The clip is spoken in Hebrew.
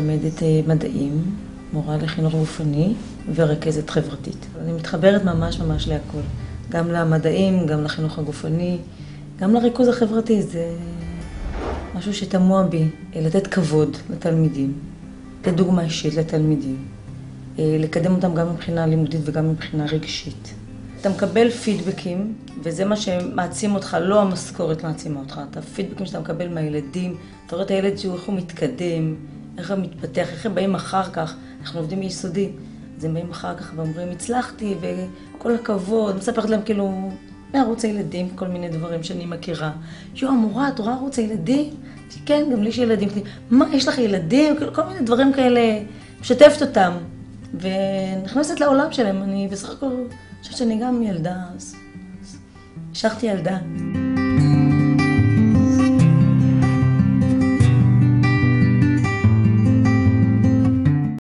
מלמדת מדעים, מורה לחינוך גופני ורכזת חברתית. אני מתחברת ממש להכל. גם למדעים, גם לחינוך הגופני, גם לריכוז החברתי. זה משהו שתמוה בי, לתת כבוד לתלמידים, לתת דוגמה אישית לתלמידים, לקדם אותם גם מבחינה לימודית וגם מבחינה רגשית. אתה מקבל פידבקים, וזה מה שמעצים אותך, לא המשכורת מעצימה אותך. את הפידבקים שאתה מקבל מהילדים, אתה רואה את הילד שהוא איך הוא מתקדם, איך הוא מתפתח, איך הם באים אחר כך. אנחנו עובדים ביסודי, אז הם באים אחר כך ואומרים, הצלחתי וכל הכבוד. מספרת להם כאילו, מערוץ הילדים, כל מיני דברים שאני מכירה. המורה, את רואה ערוץ הילדים? כן, גם לי יש ילדים. מה, יש לך ילדים? כל מיני דברים כאלה, משתפת אותם. ונכנסת לעולם שלהם, אני בסך הכל חושבת שאני גם ילדה, אז המשכתי ילדה.